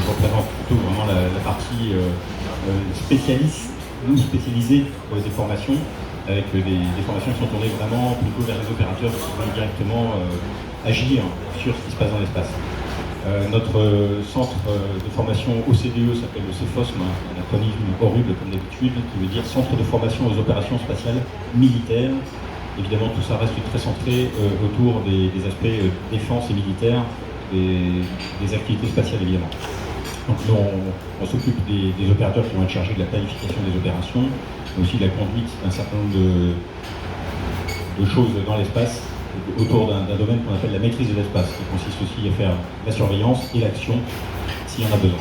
je représente plutôt vraiment la partie spécialisée des formations, avec des formations qui sont tournées vraiment plutôt vers les opérateurs qui vont directement agir sur ce qui se passe dans l'espace. Notre centre de formation OCDE s'appelle le CEFOSM, un acronyme horrible comme d'habitude, qui veut dire Centre de formation aux opérations spatiales militaires. Évidemment, tout ça reste très centré autour des aspects défense et militaire, des activités spatiales évidemment. Donc nous, on s'occupe des opérateurs qui vont être chargés de la planification des opérations, mais aussi de la conduite d'un certain nombre de choses dans l'espace, autour d'un domaine qu'on appelle la maîtrise de l'espace, qui consiste aussi à faire la surveillance et l'action s'il y en a besoin.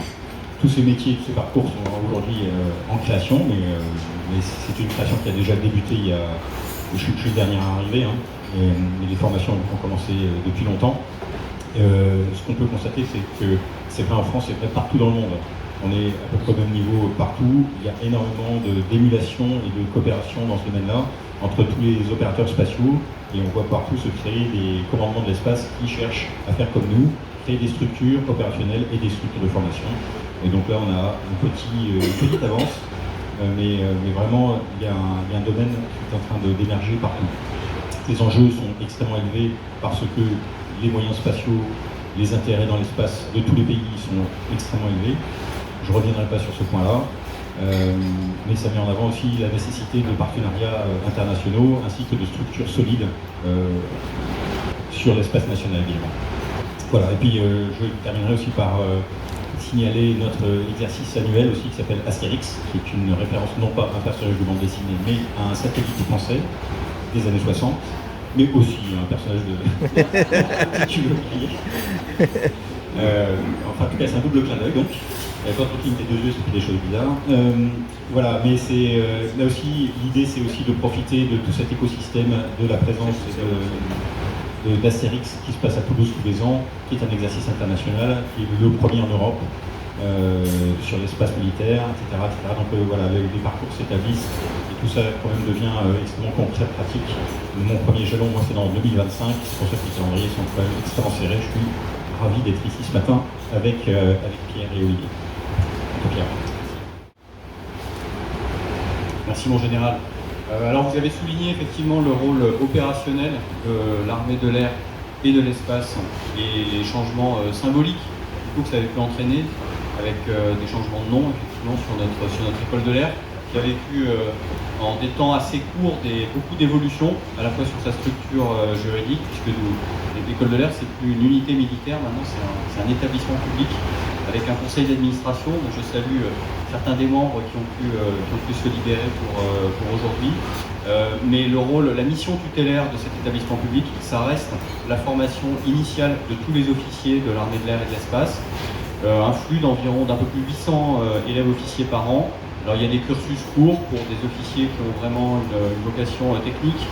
Tous ces métiers, tous ces parcours sont aujourd'hui en création, mais c'est une création qui a déjà débuté il y a... Je suis le dernier à arriver, hein, mais les formations ont commencé depuis longtemps. Ce qu'on peut constater, c'est que c'est vrai en France, c'est vrai partout dans le monde. On est à peu près au même niveau partout. Il y a énormément d'émulation et de coopération dans ce domaine-là entre tous les opérateurs spatiaux, et on voit partout se créer des commandements de l'espace qui cherchent à faire comme nous, créer des structures opérationnelles et des structures de formation. Et donc là, on a une petite avance, mais vraiment, il y a un domaine qui est en train d'émerger partout. Les enjeux sont extrêmement élevés parce que les moyens spatiaux, les intérêts dans l'espace de tous les pays sont extrêmement élevés. Je ne reviendrai pas sur ce point-là, mais ça met en avant aussi la nécessité de partenariats internationaux ainsi que de structures solides sur l'espace national également. Voilà, et puis je terminerai aussi par signaler notre exercice annuel aussi qui s'appelle Astérix, qui est une référence non pas à un personnage de bande dessinée, mais à un satellite français des années 60, mais aussi un personnage de... si tu veux crier. Enfin, en tout cas, c'est un double clin d'œil, donc. Quand on cligne des deux yeux, ça fait des choses bizarres. Voilà, mais là aussi, l'idée, c'est aussi de profiter de tout cet écosystème, de la présence d'Astérix qui se passe à Toulouse tous les ans, qui est un exercice international, qui est le premier en Europe, sur l'espace militaire, etc. Donc voilà, les parcours s'établissent et tout ça quand même devient extrêmement concret, pratique. Mon premier jalon, moi, c'est dans 2025, c'est pour ça que les calendriers sont quand même extrêmement serrés. Je suis ravi d'être ici ce matin avec Pierre et Olivier. Pierre. Merci mon général. Alors vous avez souligné effectivement le rôle opérationnel de l'armée de l'air et de l'espace et les changements symboliques que ça avait pu entraîner avec des changements de nom effectivement sur notre école de l'air qui a vécu en des temps assez courts beaucoup d'évolutions à la fois sur sa structure juridique puisque l'école de l'air c'est plus une unité militaire, maintenant c'est un établissement public avec un conseil d'administration dont je salue certains des membres qui ont pu se libérer pour aujourd'hui. Mais la mission tutélaire de cet établissement public, ça reste la formation initiale de tous les officiers de l'armée de l'air et de l'espace. Un flux d'environ d'un peu plus de 800 élèves officiers par an. Alors il y a des cursus courts pour des officiers qui ont vraiment une vocation technique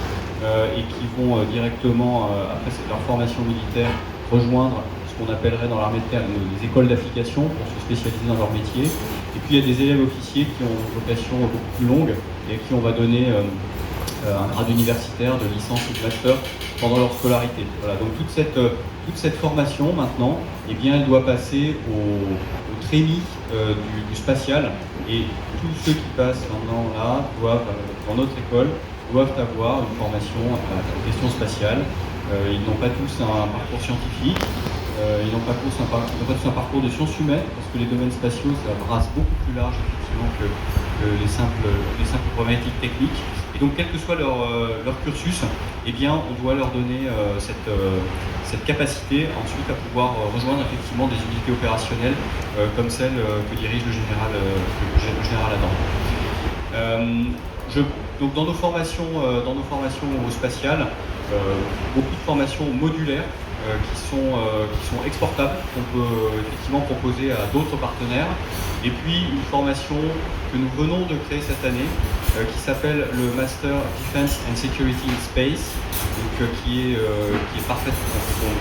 et qui vont directement, après leur formation militaire, rejoindre ce qu'on appellerait dans l'armée de terre des écoles d'application pour se spécialiser dans leur métier. Et puis il y a des élèves officiers qui ont une vocation beaucoup plus longue et qui on va donner un grade universitaire, de licence ou de master pendant leur scolarité. Voilà, donc toute cette formation maintenant, eh bien, elle doit passer au trémie du spatial et tous ceux qui passent maintenant là dans notre école doivent avoir une formation à la question spatiale. Ils n'ont pas tous un parcours scientifique, ils n'ont pas tous un parcours de sciences humaines, parce que les domaines spatiaux, ça brasse beaucoup plus large effectivement que les simples problématiques techniques. Et donc, quel que soit leur cursus, eh bien, on doit leur donner cette capacité ensuite à pouvoir rejoindre effectivement des unités opérationnelles comme celle que dirige le général Adam. Donc dans nos formations spatiales, beaucoup de formations modulaires qui sont exportables, qu'on peut effectivement proposer à d'autres partenaires. Et puis une formation que nous venons de créer cette année, qui s'appelle le Master Defense and Security in Space, donc, qui est parfaite,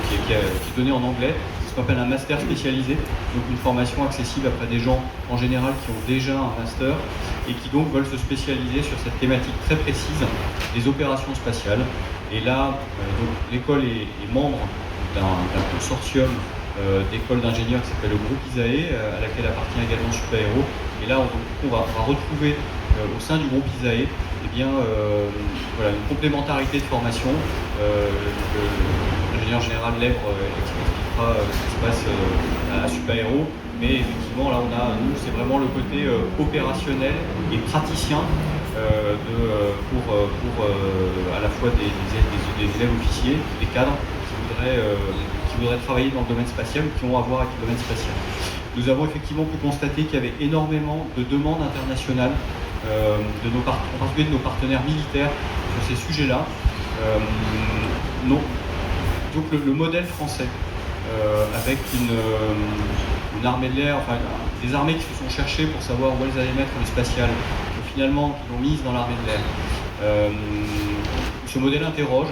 qui est donné en anglais, ce qu'on appelle un master spécialisé, donc une formation accessible après des gens en général qui ont déjà un master et qui donc veulent se spécialiser sur cette thématique très précise des opérations spatiales. Et là, l'école est membre d'un consortium d'école d'ingénieurs qui s'appelle le groupe ISAE, à laquelle appartient également Supaéro. Et là, on va retrouver au sein du groupe ISAE voilà, une complémentarité de formation. L'ingénieur général Lèvre expliquera ce qui se passe à Supaéro. Mais effectivement, là, nous, c'est vraiment le côté opérationnel et praticien pour à la fois des élèves officiers, des cadres qui voudraient travailler dans le domaine spatial ou qui ont à voir avec le domaine spatial. Nous avons effectivement pu constater qu'il y avait énormément de demandes internationales, en particulier de nos partenaires militaires sur ces sujets-là. Donc le modèle français, avec une armée de l'air, enfin des armées qui se sont cherchées pour savoir où elles allaient mettre le spatial, et finalement qui l'ont mise dans l'armée de l'air. Ce modèle interroge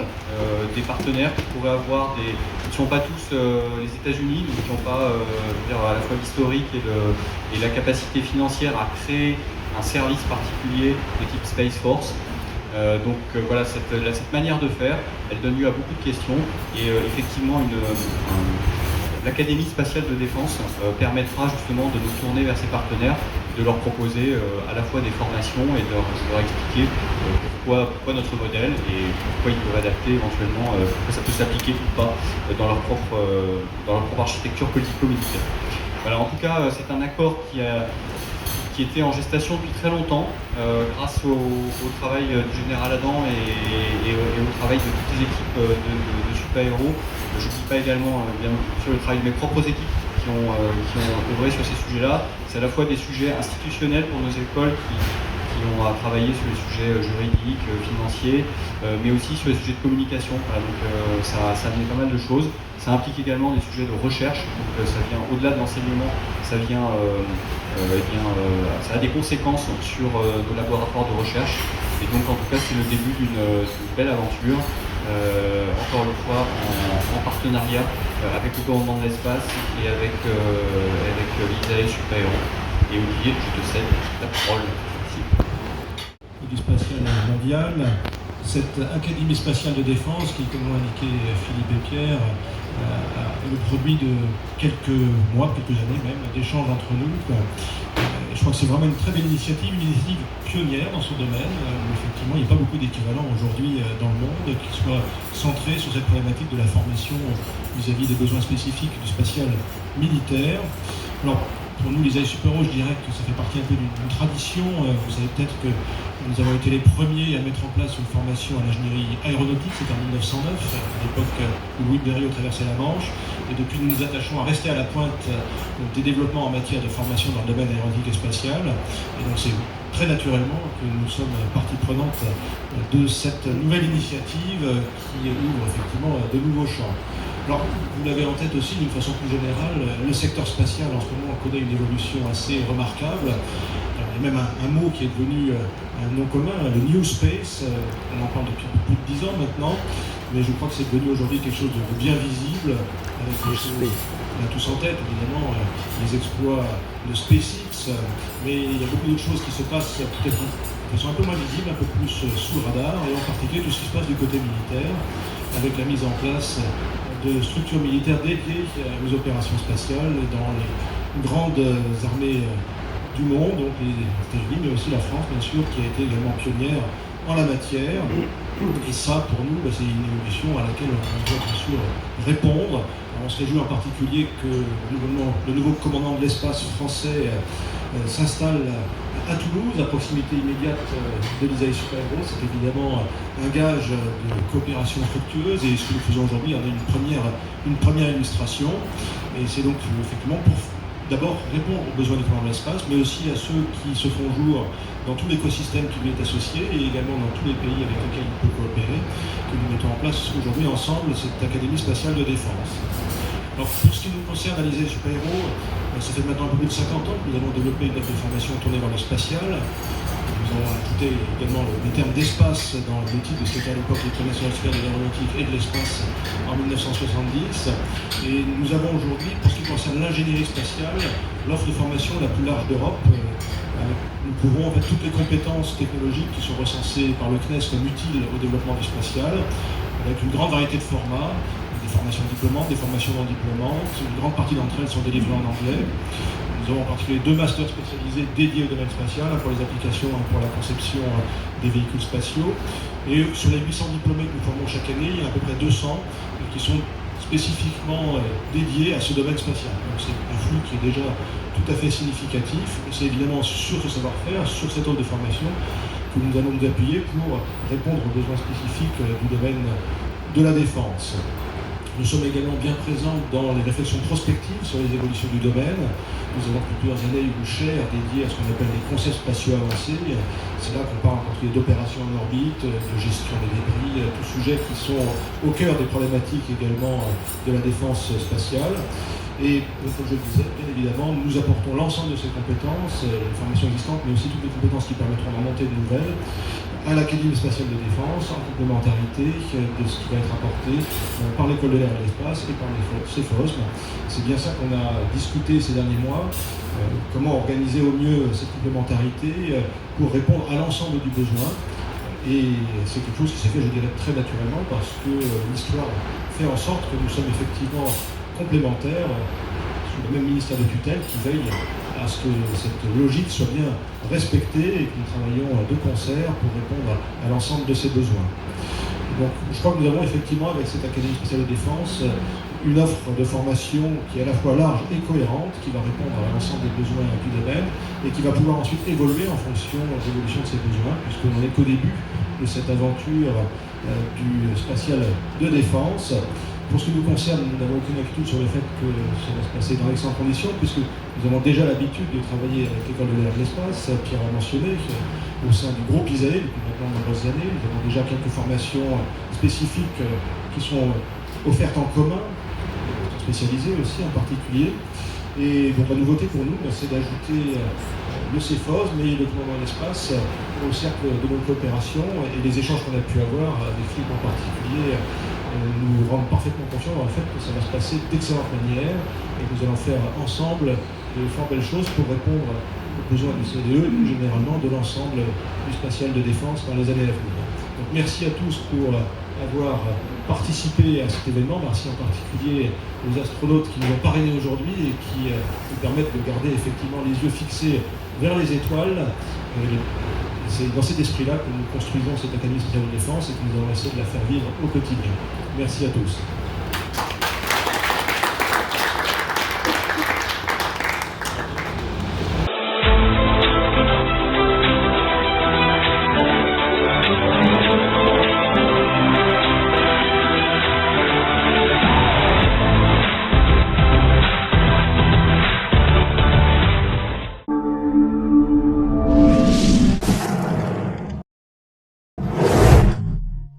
des partenaires qui pourraient avoir qui ne sont pas tous les États-Unis, donc qui n'ont pas à la fois l'historique et la capacité financière à créer un service particulier de type Space Force. Voilà, cette manière de faire, elle donne lieu à beaucoup de questions et effectivement l'Académie spatiale de défense permettra justement de nous tourner vers ces partenaires, de leur proposer à la fois des formations et de leur expliquer pourquoi notre modèle et pourquoi ils peuvent adapter éventuellement, pourquoi ça peut s'appliquer ou pas dans leur propre architecture politico-militaire. Voilà, en tout cas, c'est un accord qui était en gestation depuis très longtemps, grâce au travail du général Adam et au travail de toutes les équipes de Supaéro. Je ne dis pas également bien sûr le travail de mes propres équipes qui ont œuvré sur ces sujets-là. C'est à la fois des sujets institutionnels pour nos écoles qui ont à travailler sur les sujets juridiques, financiers, mais aussi sur les sujets de communication. Voilà, donc ça vient pas mal de choses. Ça implique également des sujets de recherche, donc ça vient au-delà de l'enseignement, ça a des conséquences sur nos laboratoires de recherche. Et donc en tout cas c'est le début d'une belle aventure, encore une fois en partenariat avec le commandement de l'espace et avec l'ISAE Supaéro. Et Olivier, je te cède la parole. Merci. Du spatial mondial, cette Académie spatiale de défense qui, comme l'ont indiqué Philippe et Pierre, est le produit de quelques mois, quelques années même, d'échanges entre nous. Je crois que c'est vraiment une très belle initiative, une initiative pionnière dans son domaine, où effectivement il n'y a pas beaucoup d'équivalents aujourd'hui dans le monde qui soient centrés sur cette problématique de la formation vis-à-vis des besoins spécifiques du spatial militaire. Alors, pour nous, les ISAE Supaéro, je dirais que ça fait partie un peu d'une tradition. Vous savez peut-être que nous avons été les premiers à mettre en place une formation à l'ingénierie aéronautique, c'était en 1909, à l'époque où Louis Blériot traversait la Manche. Et depuis, nous nous attachons à rester à la pointe des développements en matière de formation dans le domaine aéronautique et spatial. Et donc c'est très naturellement que nous sommes partie prenante de cette nouvelle initiative qui ouvre effectivement de nouveaux champs. Alors, vous l'avez en tête aussi, d'une façon plus générale, le secteur spatial en ce moment connaît une évolution assez remarquable. Il y a même un mot qui est devenu un nom commun, le New Space. On en parle depuis plus de 10 ans maintenant, mais je crois que c'est devenu aujourd'hui quelque chose de bien visible. On a tous en tête, évidemment, les exploits de SpaceX, mais il y a beaucoup d'autres choses qui se passent peut-être de façon un peu moins visible, un peu plus sous le radar, et en particulier tout ce qui se passe du côté militaire, avec la mise en place de structures militaires dédiées aux opérations spatiales dans les grandes armées du monde, donc les États-Unis, mais aussi la France, bien sûr, qui a été également pionnière en la matière. Et ça, pour nous, c'est une évolution à laquelle on doit bien sûr répondre. Alors, on se réjouit en particulier que le nouveau commandant de l'espace français s'installe à Toulouse, à proximité immédiate de l'ISAE Supaéro. C'est évidemment un gage de coopération fructueuse et ce que nous faisons aujourd'hui en est une première illustration. Et c'est donc effectivement pour d'abord répondre aux besoins du commandement de l'espace, mais aussi à ceux qui se font jour dans tout l'écosystème qui lui est associé et également dans tous les pays avec lesquels il peut coopérer, que nous mettons en place aujourd'hui ensemble cette Académie spatiale de défense. Alors, pour ce qui nous concerne à l'ISAE Supaéro, ça fait maintenant un peu plus de 50 ans que nous avons développé une offre de formation tournée vers le spatial. Nous avons ajouté également le terme d'espace dans le titre de ce qu'était à l'époque l'École nationale supérieure de l'aéronautique et de l'espace en 1970. Et nous avons aujourd'hui, pour ce qui concerne l'ingénierie spatiale, l'offre de formation la plus large d'Europe. Nous couvrons en fait toutes les compétences technologiques qui sont recensées par le CNES comme utiles au développement du spatial, avec une grande variété de formats, des des formations diplômantes, des formations non diplômantes. Une grande partie d'entre elles sont délivrées en anglais. Nous avons en particulier 2 masters spécialisés dédiés au domaine spatial, un pour les applications, un pour la conception des véhicules spatiaux. Et sur les 800 diplômés que nous formons chaque année, il y en a à peu près 200 qui sont spécifiquement dédiés à ce domaine spatial. Donc c'est un flux qui est déjà tout à fait significatif. Et c'est évidemment sur ce savoir-faire, sur cette offre de formation, que nous allons nous appuyer pour répondre aux besoins spécifiques du domaine de la défense. Nous sommes également bien présents dans les réflexions prospectives sur les évolutions du domaine. Nous avons depuis plusieurs années une chaire dédiée à ce qu'on appelle les concepts spatiaux avancés. C'est là qu'on parle en particulier d'opérations en orbite, de gestion des débris, tous sujets qui sont au cœur des problématiques également de la défense spatiale. Et comme je le disais, bien évidemment, nous apportons l'ensemble de ces compétences, les formations existantes, mais aussi toutes les compétences qui permettront d'en monter de nouvelles, à l'Académie spatiale de défense, en complémentarité de ce qui va être apporté par l'École de l'air et de l'espace et par les CEFOSM. C'est bien ça qu'on a discuté ces derniers mois, comment organiser au mieux cette complémentarité pour répondre à l'ensemble du besoin. Et c'est quelque chose qui s'est fait, je dirais, très naturellement, parce que l'histoire fait en sorte que nous sommes effectivement complémentaires sous le même ministère de tutelle qui veille à ce que cette logique soit bien respectée et que nous travaillons de concert pour répondre à l'ensemble de ces besoins. Donc je crois que nous avons effectivement avec cette Académie spatiale de défense une offre de formation qui est à la fois large et cohérente, qui va répondre à l'ensemble des besoins du domaine et qui va pouvoir ensuite évoluer en fonction de l'évolution de ces besoins, puisque l'on n'est qu'au début de cette aventure du spatial de défense. Pour ce qui nous concerne, nous n'avons aucune inquiétude sur le fait que ça va se passer dans d'excellentes conditions, puisque nous avons déjà l'habitude de travailler avec l'École de l'air et de l'espace. Pierre l'a mentionné, au sein du groupe ISAE depuis maintenant de nombreuses années. Nous avons déjà quelques formations spécifiques qui sont offertes en commun, spécialisées aussi en particulier. Et donc la nouveauté pour nous, c'est d'ajouter le CEFOS, mais le commandement de l'espace au cercle de nos coopérations, et les échanges qu'on a pu avoir avec Philippe en particulier nous rendent parfaitement confiants dans le fait que ça va se passer d'excellente manière et que nous allons faire ensemble de fort belles choses pour répondre aux besoins du CDE et plus généralement de l'ensemble du spatial de défense dans les années à venir. Donc merci à tous pour avoir participé à cet événement. Merci en particulier aux astronautes qui nous ont parrainés aujourd'hui et qui nous permettent de garder effectivement les yeux fixés vers les étoiles. C'est dans cet esprit-là que nous construisons cette Académie spatiale de défense et que nous allons essayer de la faire vivre au quotidien. Merci à tous.